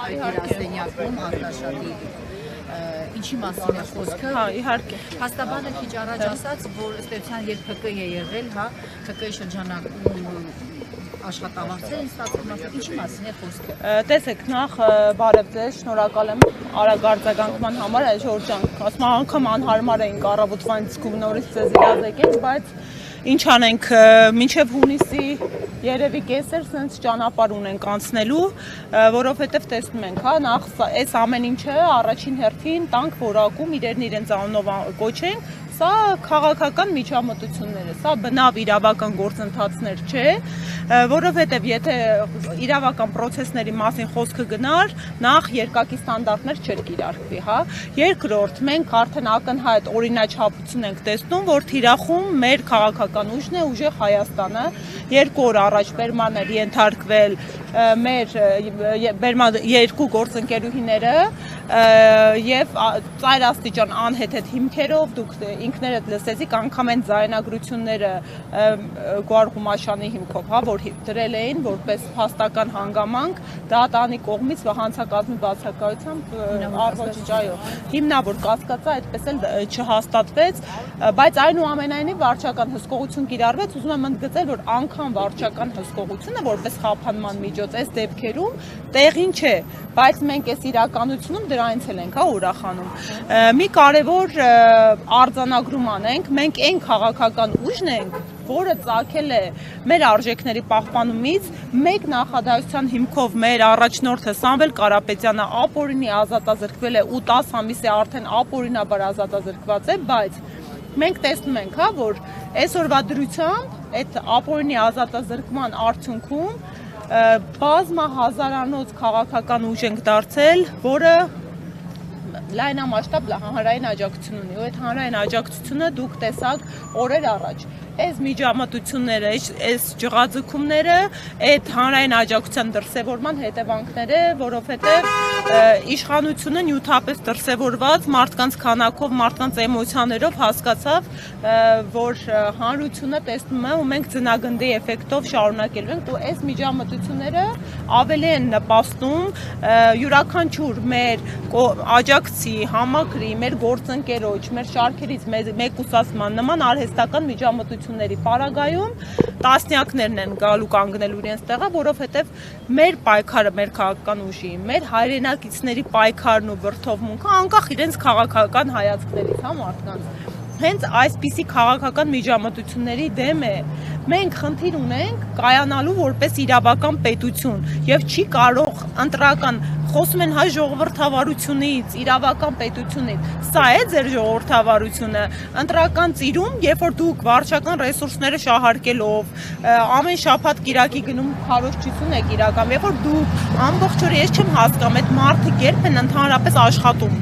այդ գրասենյակում արտաշատի ինչի մասին է խոսքը։ Հա, իհարկե։ Փաստաբանը քիչ առաջ ասաց, որ ըստ էության երբ ՀԿ է եղել, հա, ՀԿ-ի շրջանակում աշխատավարձեր են ստացվում, ինչի մասին է խոսքը։ Տեսեք, նախ բարև ձեզ, շնորհակալ եմ արագ արձագանքման համար, այս Ժորժ ջան, ասում եմ անգամ անհարմար էինք առավոտվանից ու նորից ձեզ իրազեկել, բայց ինչ անենք, մինչև հունիսի երևի կեսեր սենց ճանապարհ ունենք անցնելու, որովհետև տեսնում ենք, հա, նախ այս ամեն ինչը առաջին հերթին տանք որակում իրենց անունով կոչենք, սա քաղաքական միջամտություններ է, սա բնավ իրավական գործընթացներ չէ, որովհետև եթե իրավական պրոցեսների մասին խոսքը գնար, նախ երկակի ստանդարտներ չէր կիրարկվի, հա, երկրորդ մենք արդեն ակնհայտ օրինաչափություն ենք տեսնում, որ թիրախում մեր քաղաքական ուժն է, ուժեղ Հայաստանը, 2 օր առաջ բերման էր ենթարկվել մեր երկու գործընկերուհիները եւ ծայրաստիճան անհեթեթ հիմքերով դուք ինքներդ լսեցիք անգամ այն ձայնագրությունները Գոհար Ղումաշյանի հիմքով, հա, որ դրել էին որպես փաստական հանգամանք դատանի կողմից հանցակազմի բացակայությամբ առողջ, այո, հիմնավոր կասկածը այդպես էլ չհաստատվեց, բայց այնուամենայնիվ վարչական հսկողություն կիրառվեց, ուզում եմ ընդգծել, որ անգամ վարչական հսկողությունը որպես խափանման միջոց այս դեպքերում տեղին չէ, բայց մենք այս իրականությունում դրանից էլ ենք, հա, ուրախանում։ Մի կարևոր արձանագրում անենք, մենք այն քաղաքական ուժն ենք, որը ծագել է մեր արժեքների պահպանումից, մեկ նախադասության հիմքով մեր առաջնորդը Սամվել Կարապետյանը ապօրինի ազատազրկվել է ու 10 ամիս է արդեն ապօրինաբար ազատազրկված է, բայց մենք տեսնում ենք, հա, որ այսօրվա դրությամբ այդ ապօրինի ազատազրկման արդյունքում բազմահազարանոց քաղաքական ուժ ենք դարձել, որը լայնամասշտաբ հանրային աջակցություն ունի, ու այդ հանրային աջակցությունը դուք տեսաք օրեր առաջ։ Այս միջամտությունները, այս ջղաձգումները, այդ հանրային աջակցության դրսևորման հետևանքները, որովհետև իշխանությունը նյութապես դրսևորված մարդկանց քանակով, մարդկանց էմոցիաներով հասկացավ, որ հանրությունը տեսնում է ու մենք ձնագնդի էֆեկտով շարունակելու ենք, ու այս միջամտությունները ավելի են նպաստում յուրաքանչյուր մեր աջակցի, համակրի, մեր գործընկերոջ, մեր շարքերից մեկուսացման նման արհեստական միջամտությունների պարագայում տասնյակներն են գալու կանգնելու իրենց տեղը, որովհետև մեր պայքարը, մեր քաղաքական ուժի, մեր հայրենակիցների պայքարն ու վրդովմունքը անկախ իրենց քաղաքական հայացքներից, հա, մարդկանց հենց այսպիսի քաղաքական միջամտությունների դեմ է։ Մենք խնդիր ունենք կայանալու որպես իրավական պետություն եւ չի կարող ընտրական խոսում են հայ ժողովրդավարությունից, իրավական պետությունից, սա է ձեր ժողովրդավարությունը, ընտրական ծիրում, երբ որ դուք վարչական ռեսուրսները շահարկելով, ամեն շաբաթ կիրակի գնում քարոզչություն եք իրական, երբ որ դուք ամբողջ օրը ես չեմ հասկանում, այդ մարդիկ երբ են ընդհանրապես աշխատում,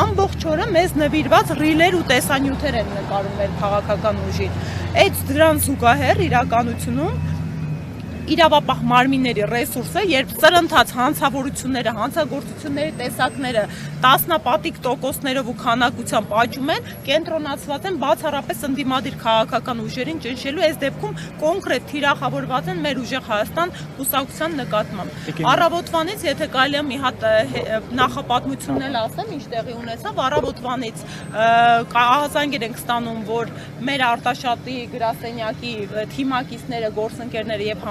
ամբողջ օրը մեզ նվիրված ռիլեր ու տեսանյութեր են նկարում մեր քաղաքական ուժին, այդ դրան զուգահեռ իրականությունում իրավապահ մարմինների ռեսուրսը, երբ սրընթաց հանցավորությունները, հանցագործությունների տեսակները տասնապատիկ տոկոսներով ու քանակությամբ աճում են, կենտրոնացված են բացառապես ընդդիմադիր քաղաքական ուժերին ճնշելու, այս դեպքում կոնկրետ թիրախավորված են մեր ուժեղ Հայաստան կուսակցության նկատմամբ։ Առավոտվանից, եթե կարելի է մի հատ նախապատմությունն էլ ասեմ, ինչ տեղի ունեցավ, առավոտվանից ահազանգեր ենք ստանում, որ մեր Արտաշատի գրասենյակի թիմակիցները, գործընկերները եւ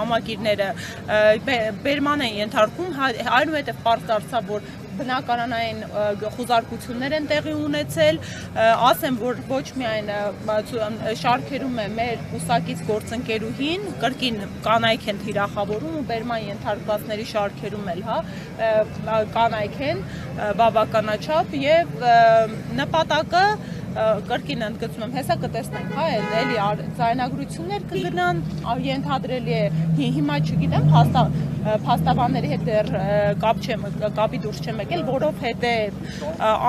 բերման են ենթարկում, այնուհետև պարզ դարձավ, որ բնակարանային խուզարկություններ են տեղի ունեցել, ասեմ, որ ոչ միայն շարքերում է մեր կուսակից գործընկերուհին, կրկին կանայք են թիրախավորում ու բերման ենթարկվածների շարքերում էլ, հա, կանայք են բավականաչափ եւ նպատակը կրկին ընդգծում եմ, հեսա կտեսնենք, հա, էլի ձայնագրություններ կգնան, ենթադրելի է, հիմա չգիտեմ, փաստաբանների հետ դեռ կապի դուրս չեմ եկել, որովհետև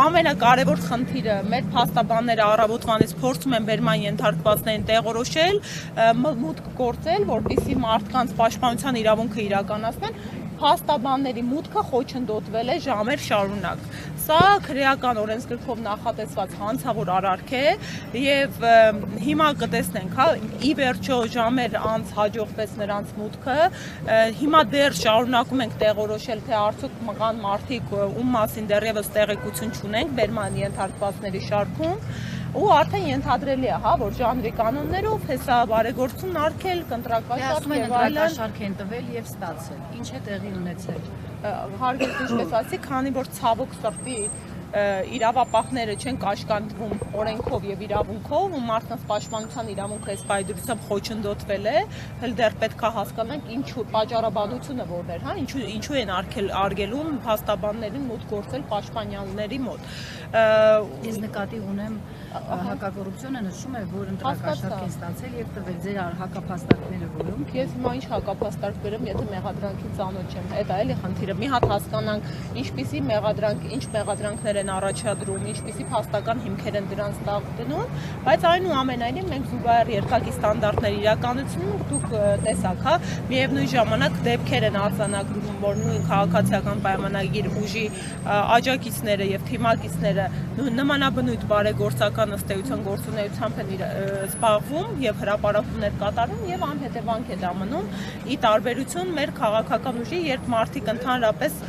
ամենակարևոր խնդիրը մեր փաստաբանները առավոտվանից փորձում են բերման ենթարկվածներին տեղորոշել, մուտք գործել, որպեսզի մարդկանց պաշտպանության իրավունքը իրականացնեն, փաստաբանների մուտքը խոչընդոտվել է ժամեր շարունակ։ Սա քրեական օրենսգրքով նախատեսված հանցավոր արարք է եւ հիմա կտեսնենք, հա, ի վերջո ժամեր անց հաջողվեց նրանց մուտքը, հիմա դեռ շարունակում ենք տեղորոշել, թե արդյոք կան մարդիկ, ում մասին դեռևս տեղեկություն չունենք բերման ենթարկվածների շարքում, ու արդեն ենթադրելի է, հա, որ ժանրի կանոններով հեսա բարեգործություն արգել, կընտրակաշարք եւ այլն ընտրակաշարք են տվել եւ ստացել։ Ինչ է տեղի ունեցել։ Հարգելի ինչպես ասի, քանի որ ցավոք սրտի իրավապահները չեն կաշկանդվում օրենքով եւ իրավունքով ու մարդկանց պաշտպանության իրավունքը այս պայդրությամբ խոչընդոտվել է, հենց դեռ պետք է հասկանանք ինչու պատճառաբանությունը որներ, հա, ինչու են արգելում փաստաբաններին մուտք գործել պաշտպանյանների մոտ։ Ես նկատի ունեմ հակակոռուպցիոնը նշում է, որ ընտրակաշարք են ստացել եւ տվել ձեր հակափաստարկները որոնք։ Ես հիմա ինչ հակափաստարկ բերեմ, եթե մեղադրանքին ծանոթ չեմ։ Այդ է էլի խնդիրը։ Մի հատ հասկանանք ինչպիսի մեղադրանք, ինչ մեղադրանքներ են առաջադրում, ինչպիսի փաստական հիմքեր են դրանց տակ դնում, բայց այնուամենայնիվ մենք զուգահեռ երկակի ստանդարտներ իրականացնում, դուք տեսաք, հա, միևնույն ժամանակ դեպքեր են արձանագրվում, որ նույն քաղաքացիական պայմանագիր ուժի աջակիցները եւ թիմակիցները նմանաբնույթ բարեգործական ըստեյության գործունեությամբ են զբաղվում եւ հրապարակումներ կատարում եւ անհետևանք է դա մնում ի տարբերություն մեր քաղաքական ուժի, երբ մարդիկ ընդհանրապես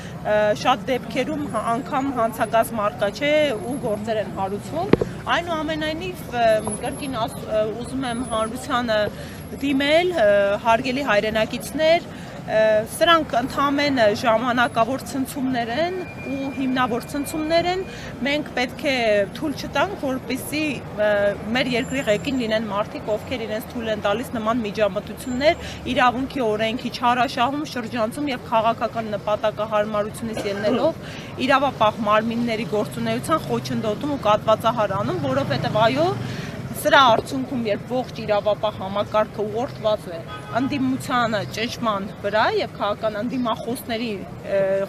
շատ դեպքերում անգամ հանցագազ մարկա չէ ու գործեր են հարուցվում, այնուամենայնիվ կրկին ուզում եմ հանրությանը դիմել, հարգելի հայրենակիցներ, սրանք ընդհանրապես ժամանակավոր ցնցումներ են ու հիմնավոր ցնցումներ են, մենք պետք է թույլ չտանք, որպեսզի մեր երկրի ղեկին լինեն մարդիկ, ովքեր իրենց թույլ են տալիս նման միջամտություններ իրավունքի օրենքի չարաշահում, շրջանցում եւ քաղաքական նպատակահարմարությունից ելնելով իրավապահ մարմինների գործունեության խոչընդոտում ու կատվածահարանում, որովհետեւ այո Սրա արդյունքում, երբ ողջ իրավապահ համակարգը ուղղորդված է ընդդիմությանը ճնշման վրա եւ քաղաքական ընդդիմախոսների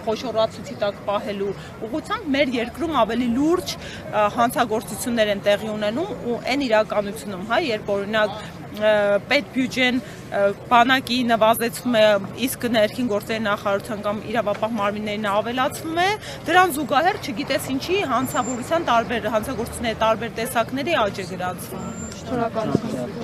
խոշորացուցի տակ պահելու ուղղությամբ, մեր երկրում ավելի լուրջ հանցագործություններ են տեղի ունենում ու այն իրականությունում, հա, երբ օրինակ պետբյուջեն բանակի նվազեցվում է, իսկ ներքին գործերի նախարարության կամ իրավապահ մարմիններին ավելացվում է, դրան զուգահեռ չգիտես ինչի հանցավորության հանցագործությունների տարբեր տեսակների աճ է գրանցվում։ Շնորհակալություն։